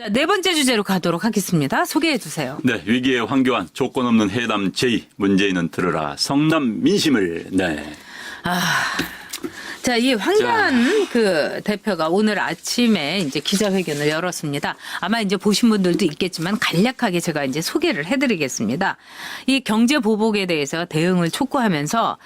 자, 네 번째 주제로 가도록 하겠습니다. 소개해 주세요. 네, 위기의 황교안 조건 없는 회담 제의 문재인은 들으라 성남 민심을. 네. 자, 이 황교안 그 대표가 오늘 아침에 이제 기자회견을 열었습니다. 아마 이제 보신 분들도 있겠지만 간략하게 제가 이제 소개를 해드리겠습니다. 이 경제 보복에 대해서 대응을 촉구하면서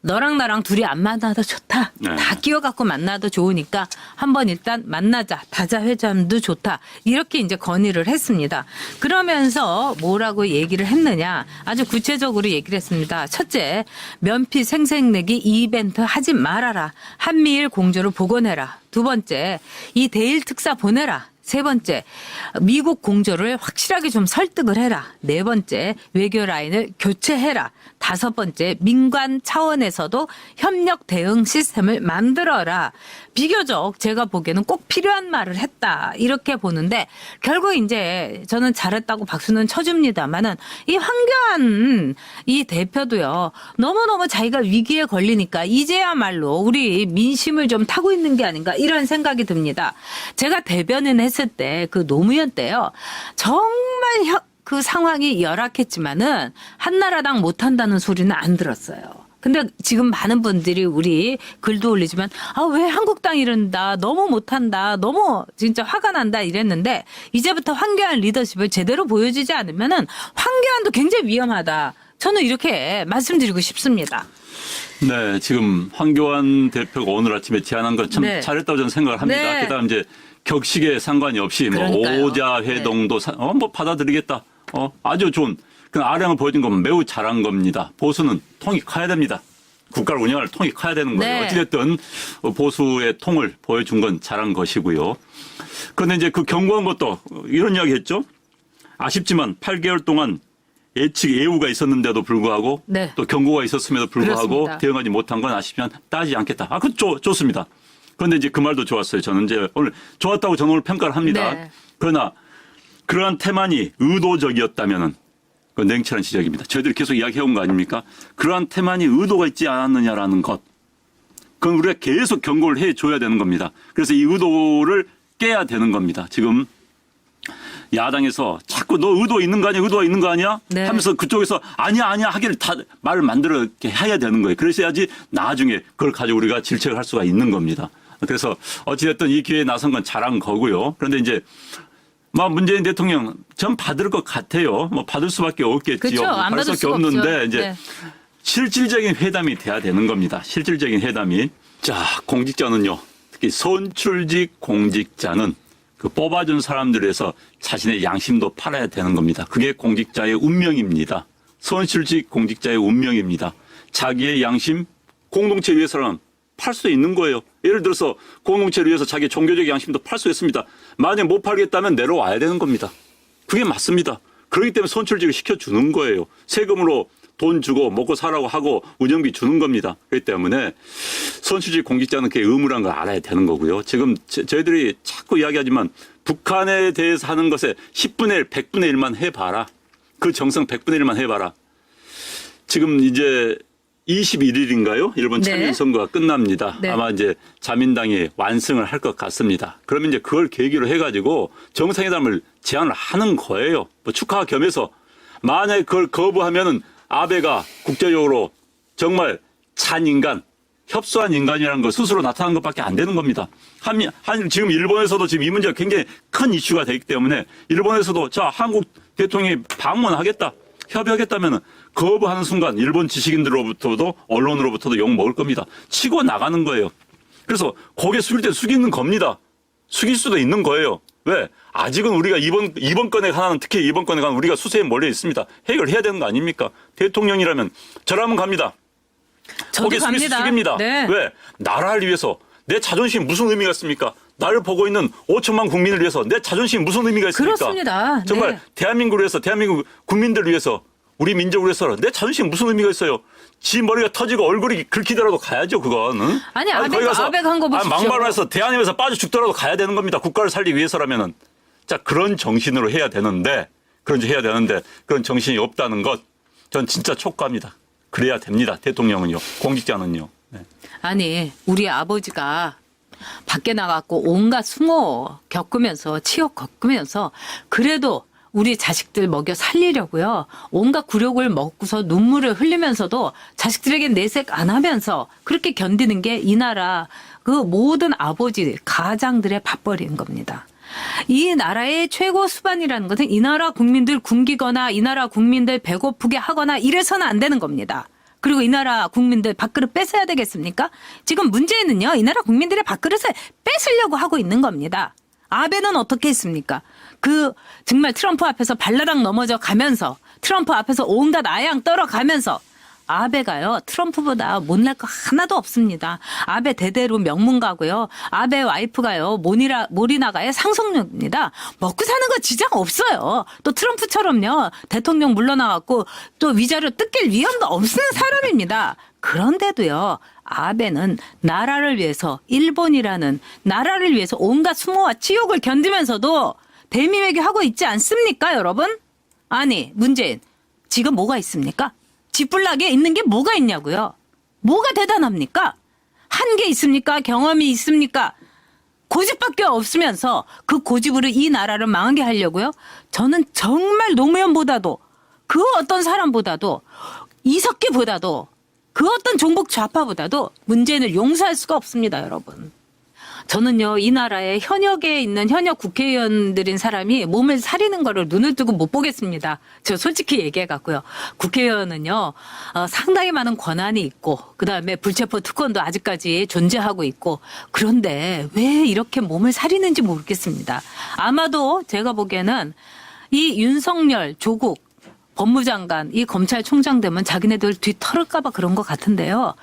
너랑 나랑 둘이 안 만나도 좋다. 네. 다 끼워갖고 만나도 좋으니까 한번 일단 만나자. 다자회담도 좋다. 이렇게 이제 건의를 했습니다. 그러면서 뭐라고 얘기를 했느냐. 아주 구체적으로 얘기를 했습니다. 첫째, 면피 생색내기 이벤트 하지 말아라. 한미일 공조를 복원해라. 두 번째, 이 대일 특사 보내라. 세 번째, 미국 공조를 확실하게 좀 설득을 해라. 네 번째, 외교 라인을 교체해라. 다섯 번째, 민관 차원에서도 협력 대응 시스템을 만들어라. 비교적 제가 보기에는 꼭 필요한 말을 했다. 이렇게 보는데 결국 이제 저는 잘했다고 박수는 쳐줍니다만은 이 황교안 이 대표도요. 너무너무 자기가 위기에 걸리니까 이제야말로 우리 민심을 좀 타고 있는 게 아닌가 이런 생각이 듭니다. 제가 대변인 했을 때 그 노무현 때요. 정말 그 상황이 열악했지만은 한나라당 못한다는 소리는 안 들었어요. 근데 지금 많은 분들이 우리 글도 올리지만 왜 한국당 이런다 너무 못한다 너무 진짜 화가 난다 이랬는데 이제부터 황교안 리더십을 제대로 보여주지 않으면은 황교안도 굉장히 위험하다. 저는 이렇게 말씀드리고 싶습니다. 네, 지금 황교안 대표가 오늘 아침에 제안한 건 참 네. 잘했다고 저는 생각을 합니다. 네. 그다음 이제 격식에 상관이 없이 뭐 그러니까요. 오자 회동도 뭐 받아들이겠다. 아주 좋은 그 아량을 보여준 건 매우 잘한 겁니다. 보수는 통이 커야 됩니다. 국가를 운영할 통이 커야 되는 거예요. 네. 어찌됐든 보수의 통을 보여준 건 잘한 것이고요. 그런데 이제 그 경고한 것도 이런 이야기 했죠. 아쉽지만 8개월 동안 예측 예우가 있었는데도 불구하고 네. 또 경고가 있었음에도 불구하고 그렇습니다. 대응하지 못한 건 아쉽지만 따지지 않겠다. 좋습니다. 그런데 이제 그 말도 좋았어요. 저는 이제 오늘 좋았다고 저는 오늘 평가를 합니다. 네. 그러나 그러한 태만이 의도적이었다면은 그 냉철한 지적입니다. 저희들이 계속 이야기해온 거 아닙니까? 그러한 태만이 의도가 있지 않았느냐라는 것. 그건 우리가 계속 경고를 해줘야 되는 겁니다. 그래서 이 의도를 깨야 되는 겁니다. 지금 야당에서 자꾸 너 의도 있는 거 아니야? 의도가 있는 거 아니야? 네. 하면서 그쪽에서 아니야 하기를 다 말을 만들어 이렇게 해야 되는 거예요. 그래서야지 나중에 그걸 가지고 우리가 질책을 할 수가 있는 겁니다. 그래서 어찌됐든 이 기회에 나선 건 잘한 거고요. 그런데 이제 문재인 대통령 전 받을 것 같아요. 받을 수밖에 없겠지요. 그렇죠. 안 받을 수밖에 수가 없는데 없죠. 이제 네. 실질적인 회담이 돼야 되는 겁니다. 실질적인 회담이. 자, 공직자는요. 특히 선출직 공직자는 그 뽑아준 사람들에서 자신의 양심도 팔아야 되는 겁니다. 그게 공직자의 운명입니다. 선출직 공직자의 운명입니다. 자기의 양심 공동체 위해서는 팔 수 있는 거예요. 예를 들어서 공동체를 위해서 자기 종교적 양심도 팔 수 있습니다. 만약 못 팔겠다면 내려와야 되는 겁니다. 그게 맞습니다. 그렇기 때문에 선출직을 시켜주는 거예요. 세금으로 돈 주고 먹고 사라고 하고 운영비 주는 겁니다. 그렇기 때문에 선출직 공직자는 그게 의무란 걸 알아야 되는 거고요. 지금 저희들이 자꾸 이야기하지만 북한에 대해서 하는 것에 10분의 1, 100분의 1만 해봐라. 그 정성 100분의 1만 해봐라. 지금 이제 21일인가요? 일본 네. 참여선거가 끝납니다. 네. 아마 이제 자민당이 완승을 할 것 같습니다. 그러면 이제 그걸 계기로 해가지고 정상회담을 제안을 하는 거예요. 축하 겸해서 만약에 그걸 거부하면은 아베가 국제적으로 정말 찬인간, 협소한 인간이라는 거 스스로 나타난 것밖에 안 되는 겁니다. 지금 일본에서도 지금 이 문제가 굉장히 큰 이슈가 되기 때문에 일본에서도 자, 한국 대통령이 방문하겠다. 협의하겠다면 거부하는 순간 일본 지식인들로부터도 언론으로부터도 욕 먹을 겁니다. 치고 나가는 거예요. 그래서 고개 숙일 때 숙이는 겁니다. 숙일 수도 있는 거예요. 왜? 아직은 우리가 이번 건에 하나는 특히 이번 건에 관한 우리가 수세에 몰려 있습니다. 해결해야 되는 거 아닙니까? 대통령이라면 저라면 갑니다. 저도 고개 갑니다. 숙입니다. 네. 왜? 나라를 위해서 내 자존심 무슨 의미가 있습니까? 나를 보고 있는 5천만 국민을 위해서 내 자존심 무슨 의미가 있습니까? 그렇습니다. 정말 네. 대한민국을 위해서 대한민국 국민들을 위해서 우리 민족을 위해서 내 자존심 무슨 의미가 있어요? 지 머리가 터지고 얼굴이 긁히더라도 가야죠, 그건. 응? 아니, 거기 가서 아베가 한 거 보십시오. 막말해서 대한민국에서 빠져 죽더라도 가야 되는 겁니다. 국가를 살리기 위해서라면은. 자, 그런 정신으로 해야 되는데 그런 정신이 없다는 것 전 진짜 촉구합니다. 그래야 됩니다. 대통령은요. 공직자는요. 네. 아니, 우리 아버지가 밖에 나갔고 온갖 수모 겪으면서 치욕 겪으면서 그래도 우리 자식들 먹여 살리려고요. 온갖 굴욕을 먹고서 눈물을 흘리면서도 자식들에게 내색 안 하면서 그렇게 견디는 게 이 나라 그 모든 아버지 가장들의 밥벌이인 겁니다. 이 나라의 최고 수반이라는 것은 이 나라 국민들 굶기거나 이 나라 국민들 배고프게 하거나 이래서는 안 되는 겁니다. 그리고 이 나라 국민들 밥그릇 뺏어야 되겠습니까? 지금 문제는요. 이 나라 국민들의 밥그릇을 뺏으려고 하고 있는 겁니다. 아베는 어떻게 했습니까? 그 정말 트럼프 앞에서 발라당 넘어져 가면서 트럼프 앞에서 온갖 아양 떨어가면서 아베가요. 트럼프보다 못날 거 하나도 없습니다. 아베 대대로 명문가고요. 아베 와이프가요. 모리나가의 상속녀입니다. 먹고 사는 거 지장 없어요. 또 트럼프처럼요. 대통령 물러나왔고 또 위자료 뜯길 위험도 없는 사람입니다. 그런데도요. 아베는 나라를 위해서 일본이라는 나라를 위해서 온갖 수모와 치욕을 견디면서도 대미외교하고 있지 않습니까, 여러분? 아니, 문재인 지금 뭐가 있습니까? 지불나게 있는 게 뭐가 있냐고요? 뭐가 대단합니까? 한 게 있습니까? 경험이 있습니까? 고집밖에 없으면서 그 고집으로 이 나라를 망하게 하려고요? 저는 정말 노무현보다도 그 어떤 사람보다도 이석기보다도 그 어떤 종북 좌파보다도 문재인을 용서할 수가 없습니다, 여러분. 저는요, 이 나라에 현역에 있는 현역 국회의원들인 사람이 몸을 사리는 거를 눈을 뜨고 못 보겠습니다. 저 솔직히 얘기해 갖고요. 국회의원은요, 상당히 많은 권한이 있고, 그 다음에 불체포 특권도 아직까지 존재하고 있고, 그런데 왜 이렇게 몸을 사리는지 모르겠습니다. 아마도 제가 보기에는 이 윤석열, 조국, 법무장관, 이 검찰총장 되면 자기네들 뒤 털을까봐 그런 것 같은데요.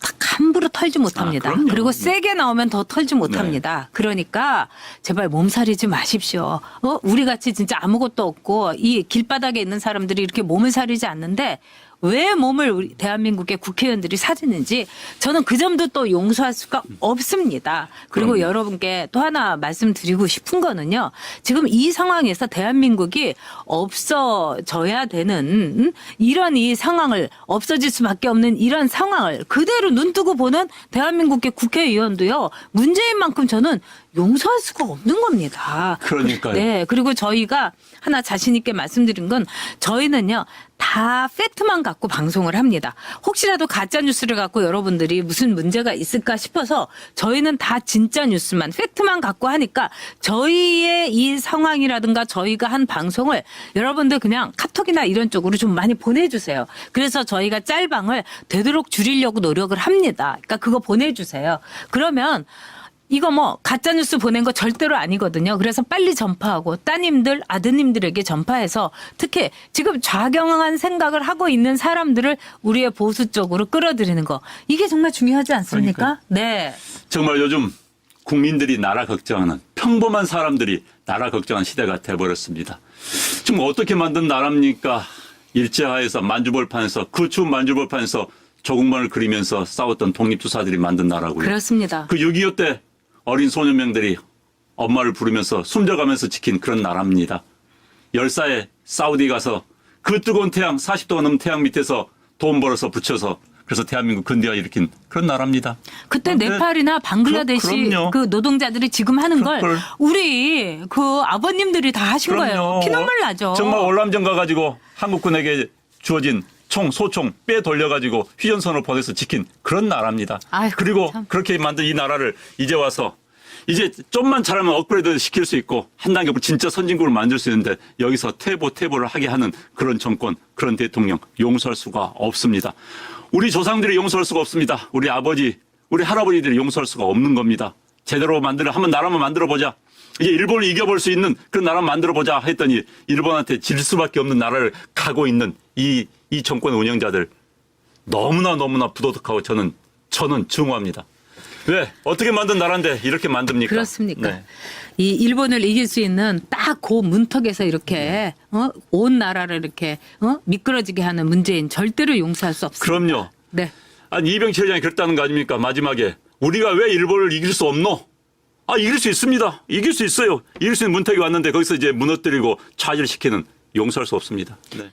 딱 함부로 털지 못합니다. 그리고 세게 나오면 더 털지 못합니다. 네. 그러니까 제발 몸살이지 마십시오. 우리같이 진짜 아무것도 없고 이 길바닥에 있는 사람들이 이렇게 몸을 사리지 않는데 왜 몸을 우리 대한민국의 국회의원들이 사리는지 저는 그 점도 또 용서할 수가 없습니다. 그리고 여러분께 또 하나 말씀드리고 싶은 거는요. 지금 이 상황에서 대한민국이 없어져야 되는 이런 이 상황을 없어질 수밖에 없는 이런 상황을 그대로 눈뜨고 보는 대한민국의 국회의원도요. 문재인만큼 저는 용서할 수가 없는 겁니다. 그러니까요. 네. 그리고 저희가 하나 자신 있게 말씀드린 건 저희는요. 다 팩트만 갖고 방송을 합니다. 혹시라도 가짜 뉴스를 갖고 여러분들이 무슨 문제가 있을까 싶어서 저희는 다 진짜 뉴스만 팩트만 갖고 하니까 저희의 이 상황이라든가 저희가 한 방송을 여러분들 그냥 카톡이나 이런 쪽으로 좀 많이 보내주세요. 그래서 저희가 짤방을 되도록 줄이려고 노력을 합니다. 그러니까 그거 보내주세요. 그러면 이거 뭐 가짜뉴스 보낸 거 절대로 아니거든요. 그래서 빨리 전파하고 따님들, 아드님들에게 전파해서 특히 지금 좌경한 생각을 하고 있는 사람들을 우리의 보수 쪽으로 끌어들이는 거. 이게 정말 중요하지 않습니까? 그러니까. 네. 정말 요즘 국민들이 나라 걱정하는 평범한 사람들이 나라 걱정하는 시대가 돼버렸습니다. 지금 어떻게 만든 나라입니까? 일제하에서 만주벌판에서 그 추운 만주벌판에서 조국만을 그리면서 싸웠던 독립투사들이 만든 나라고요. 그렇습니다. 그 6.25 때 어린 소년명들이 엄마를 부르면서 숨져가면서 지킨 그런 나라입니다. 10살에 사우디 가서 그 뜨거운 태양 40도가 넘는 태양 밑에서 돈 벌어서 붙여서 그래서 대한민국 근대화 일으킨 그런 나라입니다. 그때 네팔이나 방글라데시 그 노동자들이 지금 하는 걸 우리 그 아버님들이 다 하신 거예요. 피눈물 나죠. 정말 월남전 가가지고 한국군에게 주어진 총, 소총 빼 돌려가지고 휴전선을 보내서 지킨 그런 나라입니다. 아이고, 그리고 참. 그렇게 만든 이 나라를 이제 와서 이제 좀만 잘하면 업그레이드 시킬 수 있고 한 단계 진짜 선진국을 만들 수 있는데 여기서 퇴보를 하게 하는 그런 정권, 그런 대통령 용서할 수가 없습니다. 우리 조상들이 용서할 수가 없습니다. 우리 아버지, 우리 할아버지들이 용서할 수가 없는 겁니다. 제대로 한번 나라만 만들어보자. 이제 일본을 이겨볼 수 있는 그런 나라 만들어보자 했더니 일본한테 질 수밖에 없는 나라를 가고 있는 이 정권의 운영자들 너무나 부도덕하고 저는 증오합니다. 왜? 어떻게 만든 나라인데 이렇게 만듭니까? 그렇습니까? 네. 이 일본을 이길 수 있는 딱 그 문턱에서 이렇게 온 나라를 이렇게 미끄러지게 하는 문재인 절대로 용서할 수 없습니다. 그럼요. 네. 아니 이병철 회장이 그랬다는 거 아닙니까? 마지막에 우리가 왜 일본을 이길 수 없노? 이길 수 있습니다. 이길 수 있어요. 이길 수 있는 문턱이 왔는데 거기서 이제 무너뜨리고 차질시키는 용서할 수 없습니다. 네.